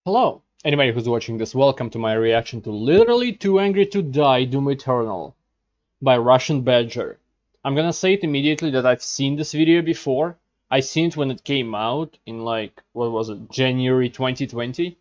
Hello, anybody who's watching this, welcome to my reaction to Literally Too Angry to Die Doom Eternal by Russian Badger. I'm gonna say it immediately that I've seen this video before. I seen it when it came out in like, what was it, January 2020.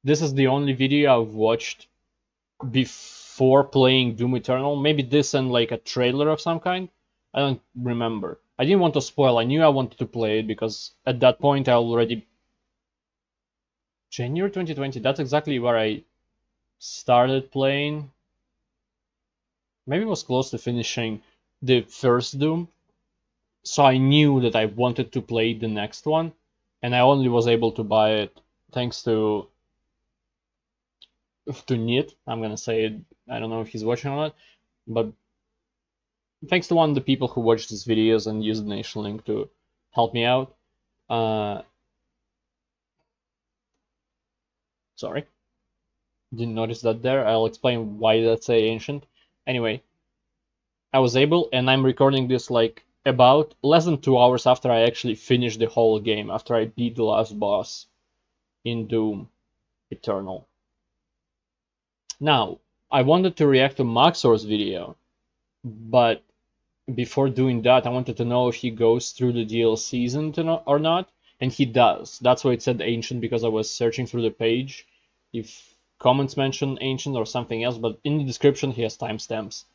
This is the only video I've watched before playing Doom Eternal. Maybe this and like a trailer of some kind. I don't remember. I didn't want to spoil, I knew I wanted to play it because at that point I already... January 2020, that's exactly where I started playing. Maybe it was close to finishing the first Doom. So I knew that I wanted to play the next one. And I only was able to buy it thanks to Nit. I'm gonna say it. I don't know if he's watching or not. But thanks to one of the people who watched these videos and used the donation link to help me out. Sorry. Didn't notice that there. I'll explain why that's say ancient. Anyway, I was able, and I'm recording this like about less than 2 hours after I actually finished the whole game, after I beat the last boss in Doom Eternal. Now, I wanted to react to Maxor's video, but before doing that, I wanted to know if he goes through the DLCs or not, and he does. That's why it said ancient, because I was searching through the page if comments mention ancient or something else, but in the description he has timestamps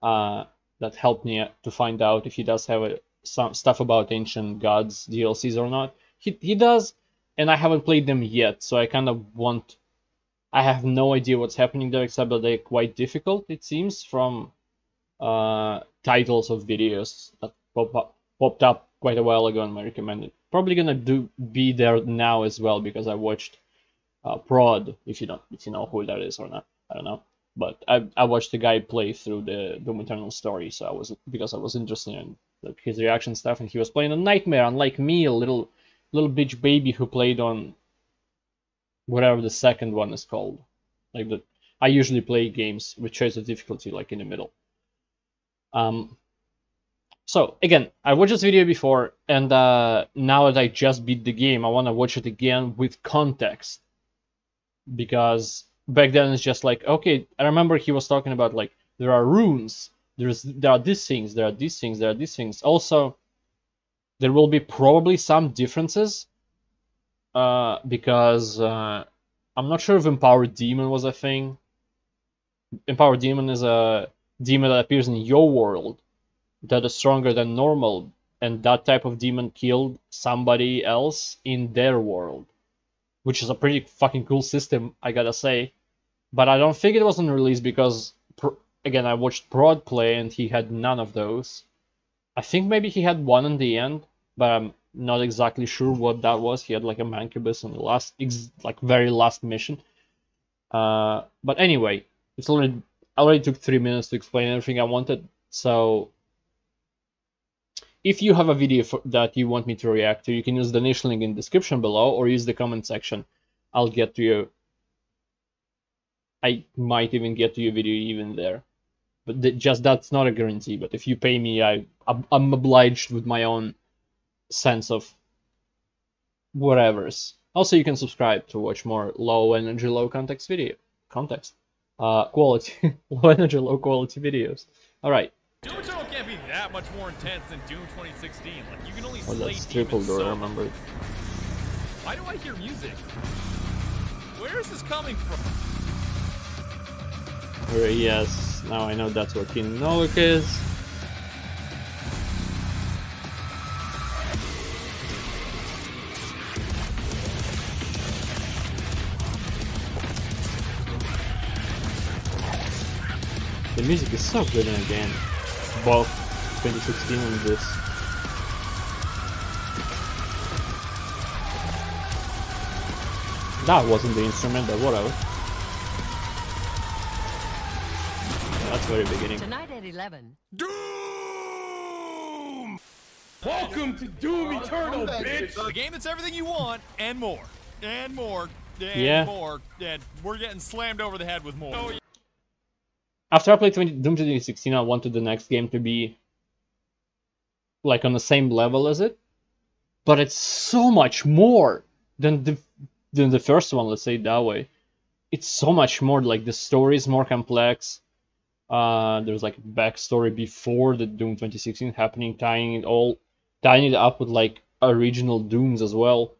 that helped me to find out if he does have some stuff about ancient gods DLCs or not. He does, and I haven't played them yet, so I kind of want... I have no idea what's happening there, except that they're quite difficult, it seems, from titles of videos that popped up quite a while ago on my recommended. Probably gonna be there now as well, because I watched Prod, if you know who that is or not, I don't know. But I watched the guy play through the Doom Eternal story, so I was interested in like his reaction stuff, and he was playing on Nightmare, unlike me, a little bitch baby who played on whatever the second one is called. Like I usually play games with choice of difficulty like in the middle. So again, I watched this video before, and now that I just beat the game, I want to watch it again with context, because back then it's just like, okay, I remember he was talking about like there are runes, there are these things, there are these things, there are these things. Also, there will be probably some differences, because I'm not sure if Empowered Demon was a thing. Empowered Demon is a demon that appears in your world that is stronger than normal, and that type of demon killed somebody else in their world, which is a pretty fucking cool system, I gotta say. But I don't think it wasn't released because, again, I watched Prod play and he had none of those. I think maybe he had one in the end, but I'm not exactly sure what that was. He had like a Mancubus in the last, like very last mission. But anyway, I already took 3 minutes to explain everything I wanted, so if you have a video that you want me to react to, you can use the donation link in the description below, or use the comment section. I'll get to you. I might even get to your video even there. But just that's not a guarantee. But if you pay me, I'm obliged with my own sense of whatever's. Also, you can subscribe to watch more low energy, low context quality, low energy, low quality videos. All right. Doom Eternal can't be that much more intense than Doom 2016. Like, you can only Oh, slay that's triple door, I remember. Why do I hear music? Where is this coming from? Yes, now I know that's what King Nolik is. The music is so good in a game. Both 2016 and this. That wasn't the instrument, but whatever. That's very beginning. Tonight at 11. Doom! Welcome to Doom Eternal, bitch! The game that's everything you want, and more. And more. And more. And we're getting slammed over the head with more. Oh, yeah. After I played Doom 2016, I wanted the next game to be like on the same level as it, but it's so much more than the than the first one, let's say it that way. It's so much more, like, the story is more complex. There's like a backstory before the Doom 2016 happening, tying it up with like original Dooms as well.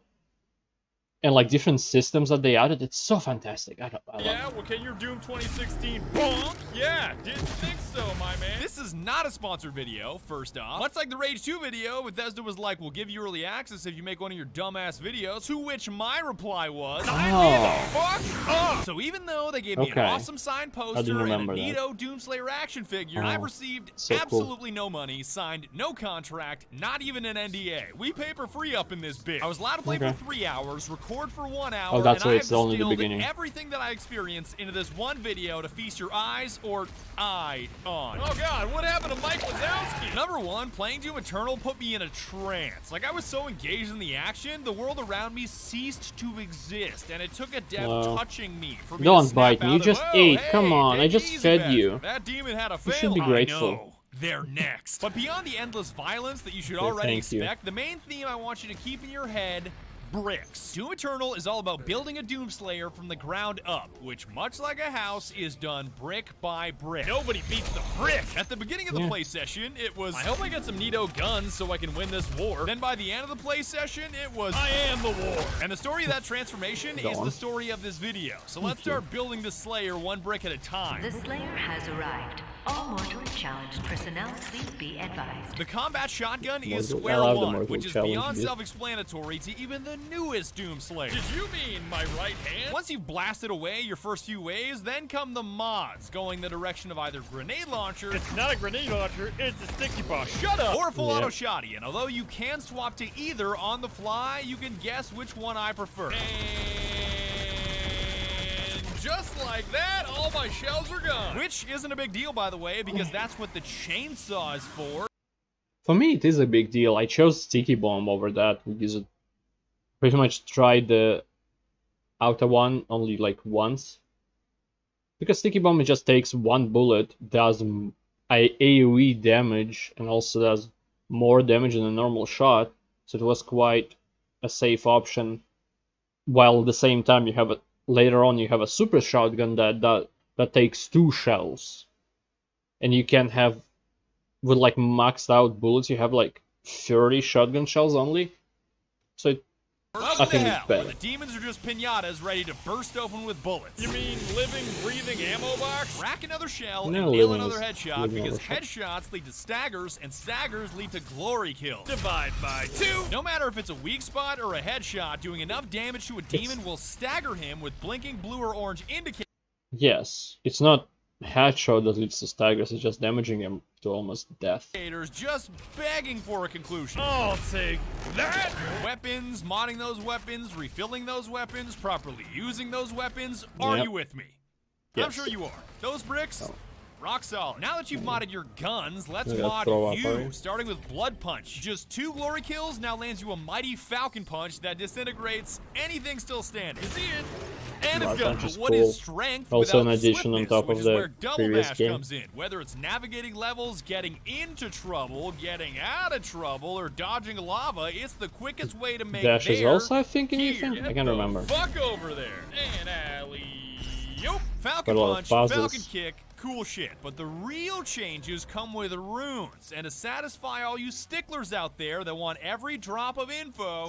And like different systems that they added, it's so fantastic. I love it. Well, can your Doom 2016 bonk? Yeah, didn't think so, my man. This is not a sponsored video, first off. Much like the Rage 2 video, Bethesda was like, we'll give you early access if you make one of your dumbass videos, to which my reply was, sign me the fuck up! So even though they gave me an awesome signed poster and a neato Doomslayer action figure, I've received absolutely no money, signed no contract, not even an NDA. We paper free up in this bitch. I was allowed to play for 3 hours, record for 1 hour, and I have distilled the beginning. everything that I experienced into this one video to feast your eyes or eye on. Oh god, what happened to Mike Wazowski? Number one, playing Doom Eternal put me in a trance. Like, I was so engaged in the action, the world around me ceased to exist, and it took a dev touching me for me Don't bite me, you just ate. Come on, I just fed you. That demon had a fail. You should be grateful. They're next. But beyond the endless violence that you should already expect, the main theme I want you to keep in your head: bricks. Doom Eternal is all about building a Doomslayer from the ground up, which, much like a house, is done brick by brick. Nobody beats the brick! At the beginning of the play session, it was, I hope I get some neato guns so I can win this war. Then by the end of the play session, it was, I am the war. And the story of that transformation is the story of this video. So let's start building the Slayer one brick at a time. The Slayer has arrived. All mortally challenged personnel, please be advised. The combat shotgun is square one, which is beyond self-explanatory to even the newest Doomslayer. Did you mean my right hand? Once you've blasted away your first few waves, then come the mods, going the direction of either grenade launcher. It's not a grenade launcher, it's a sticky bomb. Shut up! Or full auto shotty, and although you can swap to either on the fly, you can guess which one I prefer. Just like that, all my shells are gone. Which isn't a big deal, by the way, because that's what the chainsaw is for. For me, it is a big deal. I chose Sticky Bomb over that because it pretty much tried the outer one only like once. Because Sticky Bomb, it just takes one bullet, does AoE damage, and also does more damage than a normal shot. So it was quite a safe option. While at the same time, you have later on you have a super shotgun that takes 2 shells, and you can have, with like maxed out bullets, you have like 30 shotgun shells only. So I think it's better. The demons are just pinatas ready to burst open with bullets. You mean living, breathing ammo box? Rack another shell and nail another headshot, because headshots lead to staggers, and staggers lead to glory kills. Divide by 2. No matter if it's a weak spot or a headshot, doing enough damage to a demon will stagger him with blinking blue or orange indicators. Yes, it's not headshot that leads to staggers, it's just damaging him to almost death. Just begging for a conclusion. I'll take that! Weapons, modding those weapons, refilling those weapons, properly using those weapons. Are you with me? Yes. I'm sure you are. Those bricks, rock solid. Now that you've modded your guns, let's mod you, starting with Blood Punch. Just 2 glory kills now lands you a mighty Falcon Punch that disintegrates anything still standing. You see it? And it's got what is strength also an addition on top of the previous game. Comes in. Whether it's navigating levels, getting into trouble, getting out of trouble, or dodging lava, it's the quickest way to make dash is also, I think, in anything? I can't remember. Fuck over there. And alley-oop. Falcon Punch, Falcon Kick, cool shit. But the real changes come with runes. And to satisfy all you sticklers out there that want every drop of info,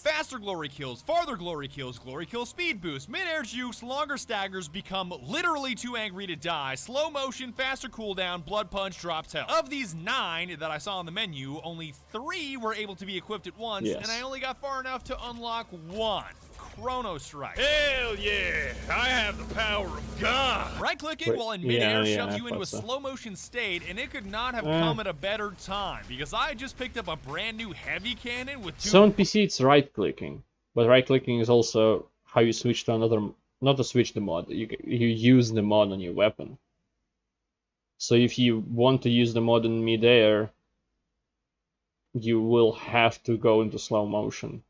faster glory kills, farther glory kills speed boost, mid-air jukes, longer staggers, become literally too angry to die, slow motion, faster cooldown, blood punch, drops health. Of these 9 that I saw on the menu, only 3 were able to be equipped at once, and I only got far enough to unlock 1. Chrono Strike. Hell yeah! I have the power of God! Right-clicking while in mid-air shoves you into a slow-motion state, and it could not have come at a better time, because I just picked up a brand new heavy cannon with 2... So on PC it's right-clicking, but right-clicking is also how you switch to another... Not to switch the mod, you use the mod on your weapon. So if you want to use the mod in mid-air, you will have to go into slow motion.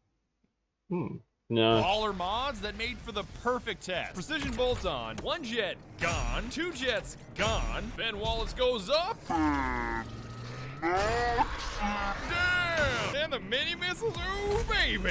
No. Baller mods that made for the perfect test. Precision bolts on, 1 jet gone, 2 jets gone, Ben Wallace goes up. Damn! And the mini missiles, ooh, baby!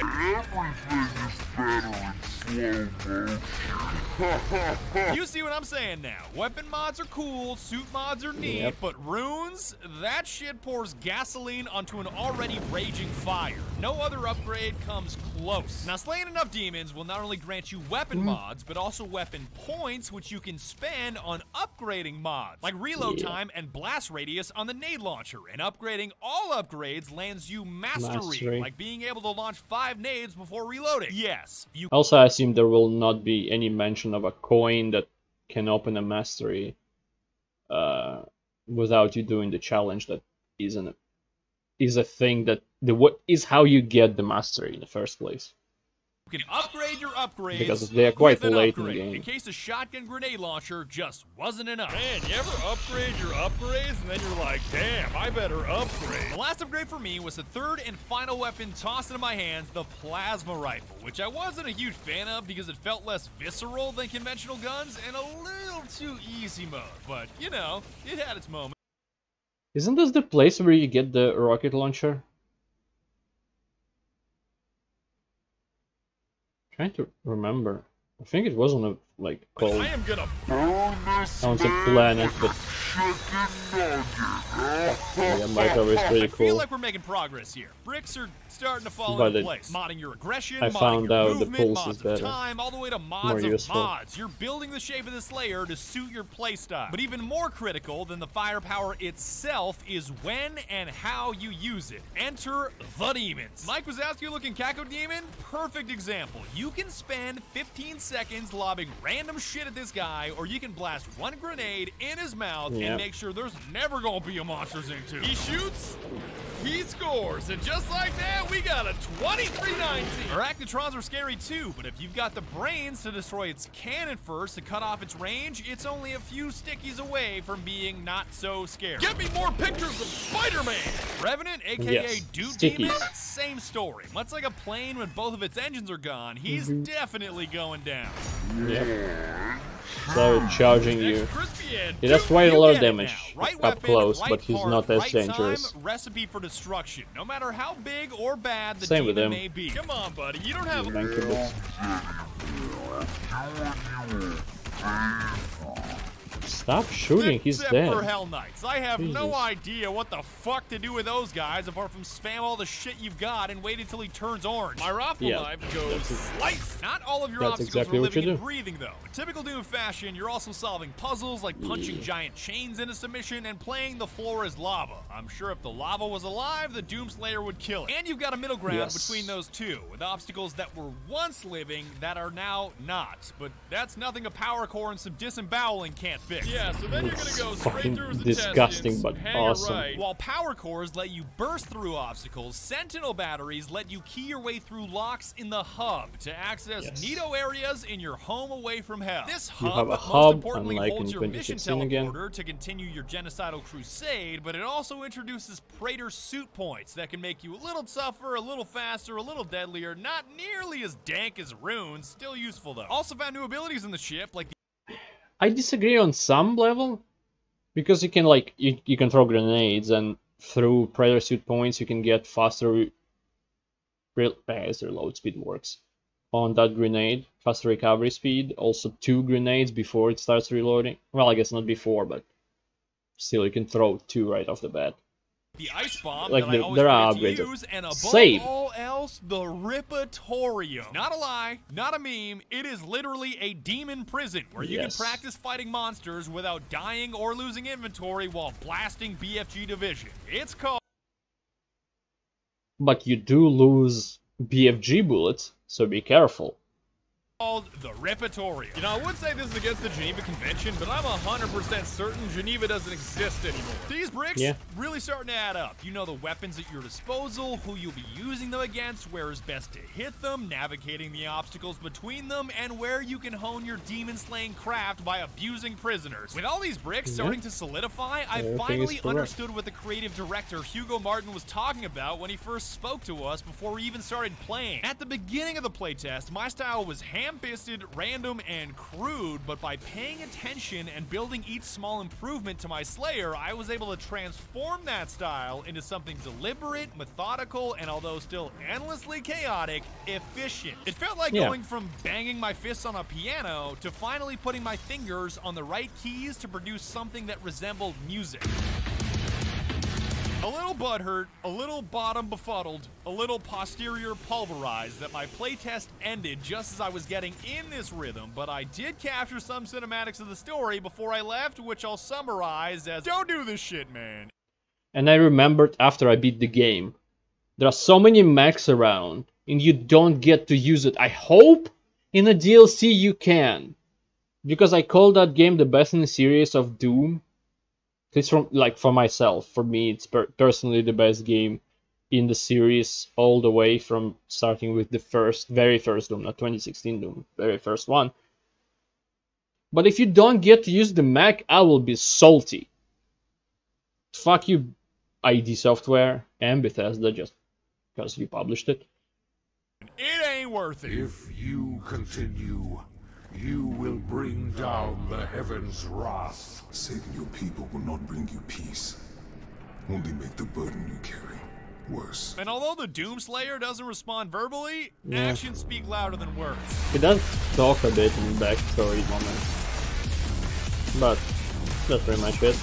You see what I'm saying now? Weapon mods are cool, suit mods are neat, but runes? That shit pours gasoline onto an already raging fire. No other upgrade comes close. Now, slaying enough demons will not only grant you weapon mods, but also weapon points, which you can spend on upgrading mods, like reload time and blast radius on the nade launcher. And upgrading all upgrades lands you mastery, like being able to launch 5 nades before reloading. Yes, you Also, I assume there will not be any mention of a coin that can open a mastery without you doing the challenge. That is a thing that is how you get the mastery in the first place. You can upgrade your upgrades Because they are quite with an late in the upgrade, game. in case a shotgun grenade launcher just wasn't enough. Man, you ever upgrade your upgrades and then you're like, damn, I better upgrade. The last upgrade for me was the third and final weapon tossed into my hands, the plasma rifle, which I wasn't a huge fan of because it felt less visceral than conventional guns and a little too easy mode. But, you know, it had its moment. Isn't this the place where you get the rocket launcher? Trying to remember. I think it was on a called I am gonna burn this on some planet, but yeah, microwave is pretty I feel cool. like we're making progress here. Bricks are starting to fall But into it- place. Modding your aggression, I modding found your out the movement, pulse mods is of better. time, all the way to More mods of useful. mods. You're building the shape of this layer to suit your playstyle. But even more critical than the firepower itself is when and how you use it. Enter the demons. Mike Wazowski looking Kako Demon, perfect example. You can spend 15 seconds lobbing random shit at this guy, or you can blast one grenade in his mouth and make sure there's never gonna be a Monster Inc. 2. He shoots, he scores, and just like that, we got a 23-19. Arachnotrons are scary too, but if you've got the brains to destroy its cannon first to cut off its range, it's only a few stickies away from being not so scary. Get me more pictures of Spider-Man! Revenant, aka Dude Demon, same story. Much like a plane when both of its engines are gone, he's definitely going down. Yep. So charging you. Crispy and He does Duke, quite a you lot of get it damage now. Right up weapon, close, right but he's part, not as right dangerous. Time, recipe for destruction, no matter how big or bad the Same with demon him. may be. Come on, buddy, you don't have. Stop shooting, he's Except dead. for Hell Knights. I have no Jesus. idea what the fuck to do with those guys apart from spam all the shit you've got and wait until he turns orange. My rifle knife goes slice. Not all of your That's obstacles exactly are what you living and do. breathing though. In typical Doom fashion, you're also solving puzzles like punching giant chains into submission and playing the floor as lava. I'm sure if the lava was alive, the Doomslayer would kill it. And you've got a middle ground between those two, with obstacles that were once living that are now not. But that's nothing a power core and some disemboweling can't fix. Yeah, so then you're gonna go straight Fucking through his disgusting, intestines, but hang awesome. right. While power cores let you burst through obstacles, Sentinel batteries let you key your way through locks in the hub to access neato areas in your home away from hell. This You hub, have a most hub, importantly, unlike holds in your mission 2016 again. teleporter to continue your genocidal crusade, but it also introduces Praetor suit points that can make you a little tougher, a little faster, a little deadlier, not nearly as dank as runes, still useful though. Also found new abilities in the ship, like I disagree on some level, because you can you can throw grenades, and through Predator suit points you can get faster as their load speed works on that grenade, faster recovery speed. Also 2 grenades before it starts reloading. Well, I guess not before, but still you can throw 2 right off the bat. the ice bomb Like, that I always there are forget to upgrades. use, and above Save. all else, the Ripatorium. Not a lie, not a meme. It is literally a demon prison where you can practice fighting monsters without dying or losing inventory while blasting BFG Division. It's called. But you do lose BFG bullets, so be careful. The Ripatorium. You know, I would say this is against the Geneva Convention, but I'm 100% certain Geneva doesn't exist anymore. These bricks really starting to add up. You know the weapons at your disposal, who you'll be using them against, where is best to hit them, navigating the obstacles between them, and where you can hone your demon-slaying craft by abusing prisoners. With all these bricks starting to solidify, I finally understood what the creative director Hugo Martin was talking about when he first spoke to us before we even started playing. At the beginning of the playtest, my style was hand ham-fisted, random, and crude, but by paying attention and building each small improvement to my Slayer, I was able to transform that style into something deliberate, methodical, and although still endlessly chaotic, efficient. It felt like going from banging my fists on a piano to finally putting my fingers on the right keys to produce something that resembled music. A little butthurt, a little bottom befuddled, a little posterior pulverized that my playtest ended just as I was getting in this rhythm, but I did capture some cinematics of the story before I left, which I'll summarize as, don't do this shit, man. And I remembered after I beat the game, there are so many mechs around, and you don't get to use it. I hope in the DLC you can, because I call that game the best in the series of Doom. It's from, like, for myself, for me, it's personally the best game in the series, all the way from starting with the very first Doom, not 2016 Doom, very first one. But if you don't get to use the mech, I will be salty. Fuck you, ID Software and Bethesda, just because you published it. It ain't worth it. If you continue, you will bring down the heavens' wrath. Saving your people will not bring you peace. Only make the burden you carry worse. And although the Doomslayer doesn't respond verbally, actions speak louder than words. He does talk a bit in backstory moments, but that's pretty much it.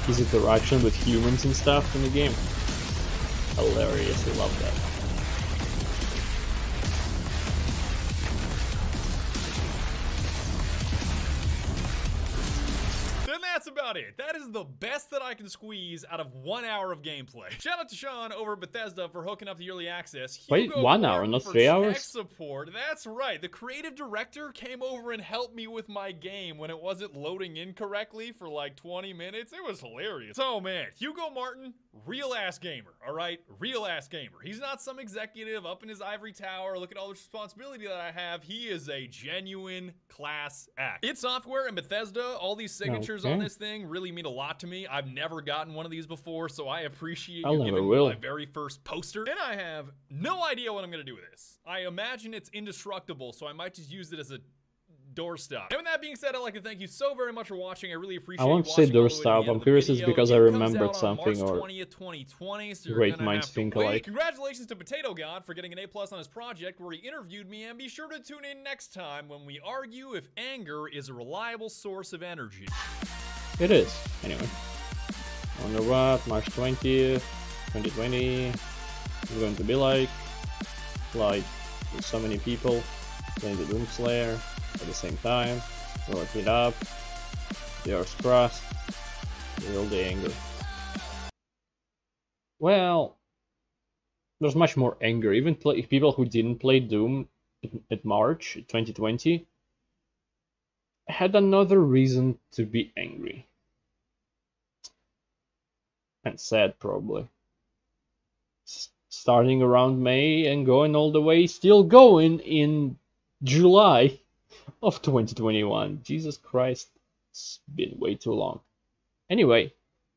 His interaction with humans and stuff in the game. Hilarious, I love that. Then that's about it. That is the best that I can squeeze out of 1 hour of gameplay. Shout out to Sean over at Bethesda for hooking up the early access. Wait, 1 hour, not 3 hours? Tech support. That's right. The creative director came over and helped me with my game when it wasn't loading incorrectly for like 20 minutes. It was hilarious. So man, Hugo Martin, real ass gamer, all right? Real ass gamer. He's not some executive up in his ivory tower. Look at all the responsibility that I have. He is a genuine class act. Id Software and Bethesda, all these signatures on this thing really mean a lot to me. I've never gotten one of these before, so I appreciate you giving me my very first poster. And I have no idea what I'm gonna do with this. I imagine it's indestructible, so I might just use it as a doorstop. And with that being said, I'd like to thank you so very much for watching. I really appreciate it. I won't say doorstop. I'm curious it's because I remembered something or 20th, 2020, so great minds think alike. Congratulations to Potato God for getting an A+ on his project where he interviewed me, and be sure to tune in next time when we argue if anger is a reliable source of energy. It is. Anyway. Wonder what March 20th, 2020 is going to be like with so many people playing the Doomslayer at the same time, work it up, yours crossed, feel the anger. Well, there's much more anger. Even people who didn't play Doom at March 2020 had another reason to be angry. And sad, probably. Starting around May and going all the way, still going in July of 2021. Jesus Christ, it's been way too long. Anyway,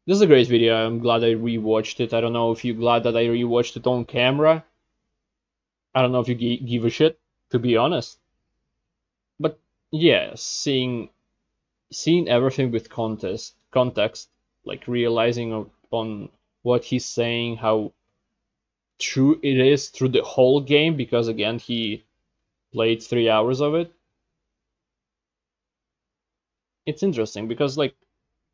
this is a great video. I'm glad I rewatched it. I don't know if you're glad that I rewatched it on camera. I don't know if you give a shit, to be honest. But yeah, seeing everything with context, like realizing on what he's saying, how true it is through the whole game, because again, he played 3 hours of it. It's interesting because like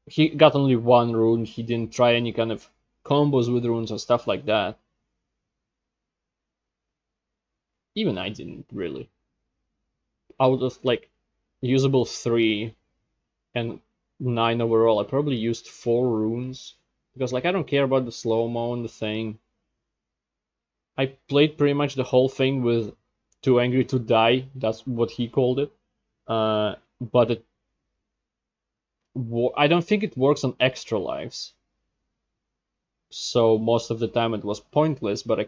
he got only one rune, he didn't try any kind of combos with runes or stuff like that. Even I didn't really. Out of like usable 3 and 9 overall, I probably used 4 runes because like I don't care about the slow-mo and the thing. I played pretty much the whole thing with Too Angry to Die, that's what he called it. But I don't think it works on extra lives. So most of the time it was pointless, but I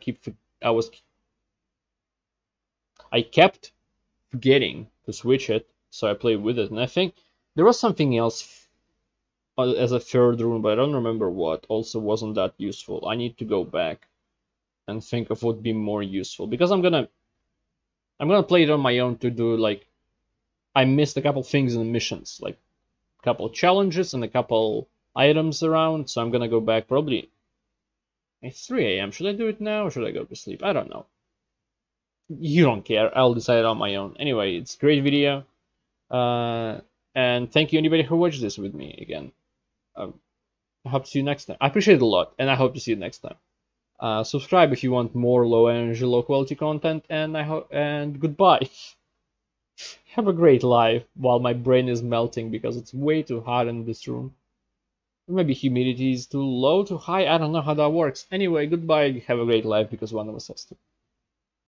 kept forgetting to switch it, so I played with it. And I think there was something else as a third rune, but I don't remember what. Also wasn't that useful. I need to go back and think of what would be more useful, because I'm gonna play it on my own to do, like, I missed a couple things in the missions, like a couple challenges and a couple items around, so I'm gonna go back probably. It's 3 a.m. Should I do it now or should I go to sleep? I don't know. You don't care. I'll decide on my own. Anyway, it's a great video. And thank you anybody who watched this with me again. I hope to see you next time. I appreciate it a lot, and I hope to see you next time. Subscribe if you want more low energy, low quality content, and goodbye. Have a great life while my brain is melting because it's way too hot in this room. Maybe humidity is too low, too high. I don't know how that works. Anyway, goodbye. Have a great life because one of us has to.